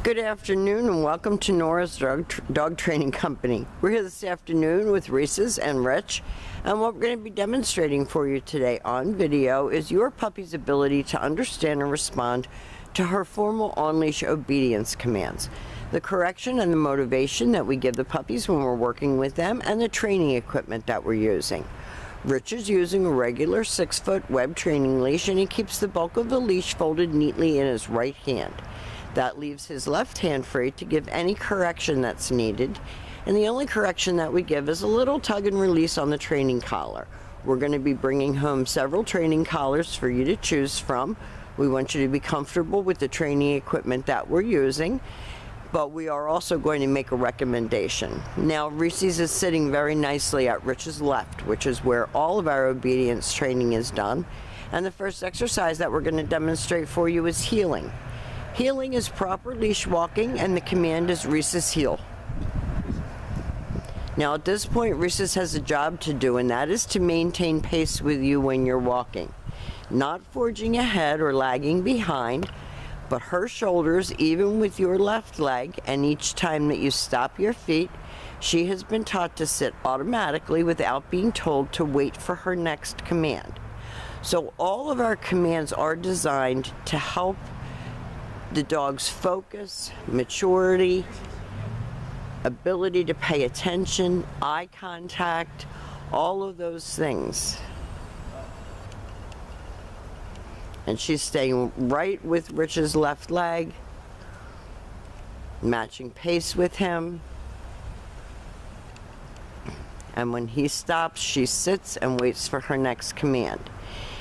Good afternoon and welcome to Nora's Dog Training Company. We're here this afternoon with Reeses and Rich, and what we're going to be demonstrating for you today on video is your puppy's ability to understand and respond to her formal on-leash obedience commands, the correction and the motivation that we give the puppies when we're working with them, and the training equipment that we're using. Rich is using a regular 6-foot web training leash, and he keeps the bulk of the leash folded neatly in his right hand. That leaves his left hand free to give any correction that's needed, and the only correction that we give is a little tug and release on the training collar. We're going to be bringing home several training collars for you to choose from. We want you to be comfortable with the training equipment that we're using, but we are also going to make a recommendation. Now, Reeses is sitting very nicely at Rich's left, which is where all of our obedience training is done, and the first exercise that we're going to demonstrate for you is heeling. Heeling is proper leash walking, and the command is Reeses heel. Now at this point, Reeses has a job to do, and that is to maintain pace with you when you're walking. Not forging ahead or lagging behind, but her shoulders even with your left leg, and each time that you stop your feet, she has been taught to sit automatically without being told to wait for her next command. So all of our commands are designed to help the dog's focus, maturity, ability to pay attention, eye contact, all of those things. And she's staying right with Rich's left leg, matching pace with him. And when he stops, she sits and waits for her next command.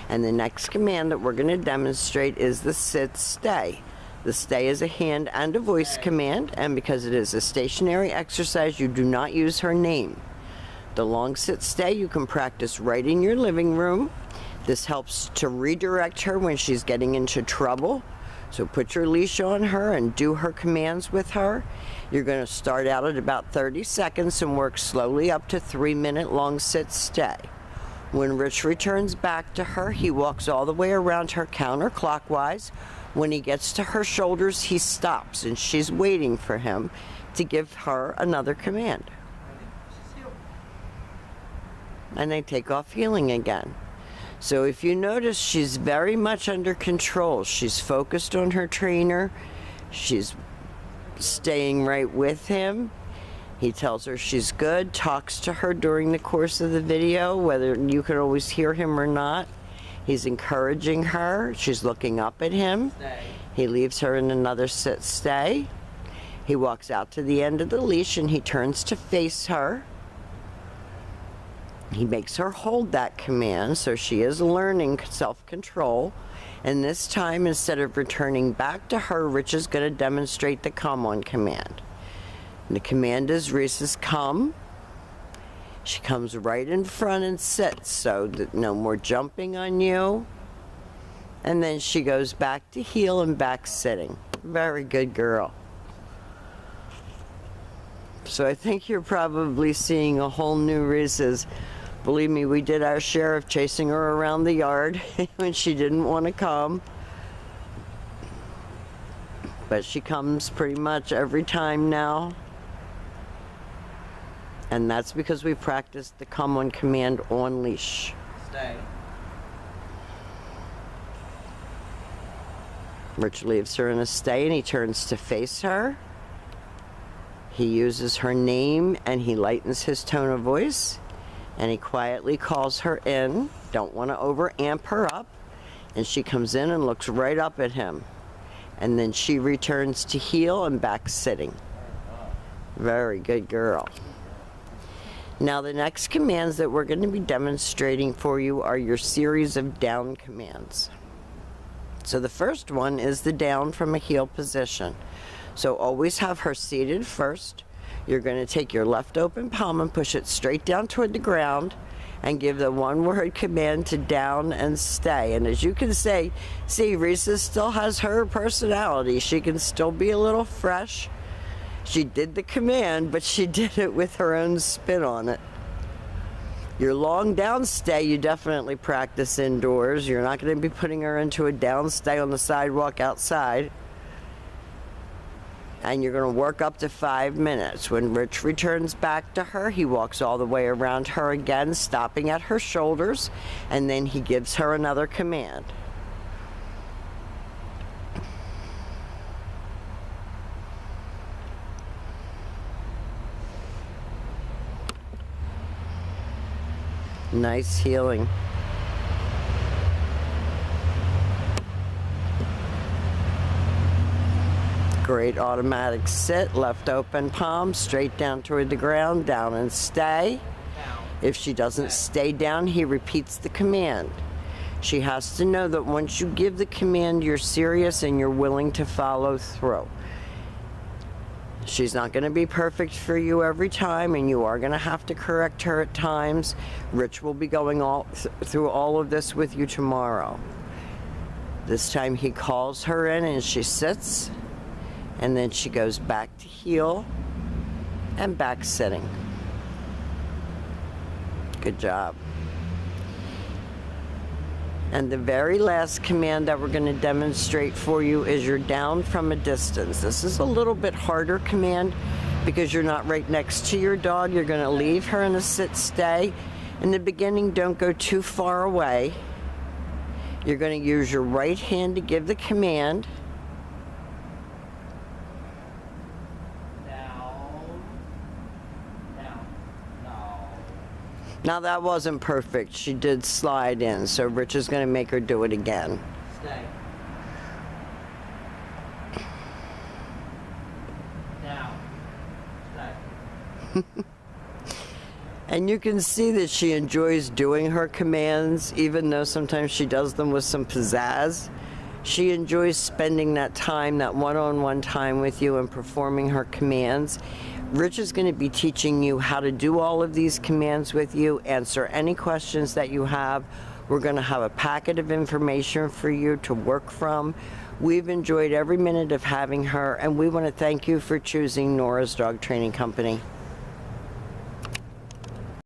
And the next command that we're going to demonstrate is the sit-stay. The stay is a hand and a voice command, and because it is a stationary exercise, you do not use her name. The long sit stay you can practice right in your living room. This helps to redirect her when she's getting into trouble. So put your leash on her and do her commands with her. You're going to start out at about 30 seconds and work slowly up to 3-minute long sit stay. When Rich returns back to her, he walks all the way around her counterclockwise. When he gets to her shoulders, he stops, and she's waiting for him to give her another command. And they take off heeling again. So if you notice, she's very much under control. She's focused on her trainer. She's staying right with him. He tells her she's good, talks to her during the course of the video, whether you can always hear him or not. He's encouraging her. She's looking up at him. He leaves her in another sit stay. He walks out to the end of the leash and he turns to face her. He makes her hold that command, so she is learning self-control. And this time, instead of returning back to her, Rich is going to demonstrate the come on command. And the command is Reeses come. She comes right in front and sits, so that no more jumping on you. And then she goes back to heel and back sitting. Very good girl. So I think you're probably seeing a whole new Reeses. Believe me, we did our share of chasing her around the yard when she didn't want to come. But she comes pretty much every time now. And that's because we practiced the come on command on leash. Stay. Rich leaves her in a stay and he turns to face her. He uses her name and he lightens his tone of voice. And he quietly calls her in. Don't want to over amp her up. And she comes in and looks right up at him. And then she returns to heel and back sitting. Very good girl. Now the next commands that we're going to be demonstrating for you are your series of down commands. So the first one is the down from a heel position. So always have her seated first. You're going to take your left open palm and push it straight down toward the ground and give the one-word command to down and stay. And as you can see, Reeses still has her personality. She can still be a little fresh. She did the command, but she did it with her own spin on it. Your long down stay, you definitely practice indoors. You're not going to be putting her into a down stay on the sidewalk outside. And you're going to work up to 5 minutes. When Rich returns back to her, he walks all the way around her again, stopping at her shoulders, and then he gives her another command. Nice healing. Great automatic sit, left open palm, straight down toward the ground, down and stay. If she doesn't stay down, he repeats the command. She has to know that once you give the command, you're serious and you're willing to follow through. She's not going to be perfect for you every time, and you are going to have to correct her at times. Rich will be going through all of this with you tomorrow. This time he calls her in and she sits. And then she goes back to heel and back sitting. Good job. And the very last command that we're going to demonstrate for you is you're down from a distance. This is a little bit harder command because you're not right next to your dog. You're going to leave her in a sit stay. In the beginning, don't go too far away. You're going to use your right hand to give the command. Now that wasn't perfect. She did slide in, so Rich is going to make her do it again. Stay. Now. Stay. And you can see that she enjoys doing her commands, even though sometimes she does them with some pizzazz. She enjoys spending that time, that one-on-one time with you and performing her commands. Rich is going to be teaching you how to do all of these commands with you, answer any questions that you have. We're going to have a packet of information for you to work from. We've enjoyed every minute of having her, and we want to thank you for choosing Nora's Dog Training Company.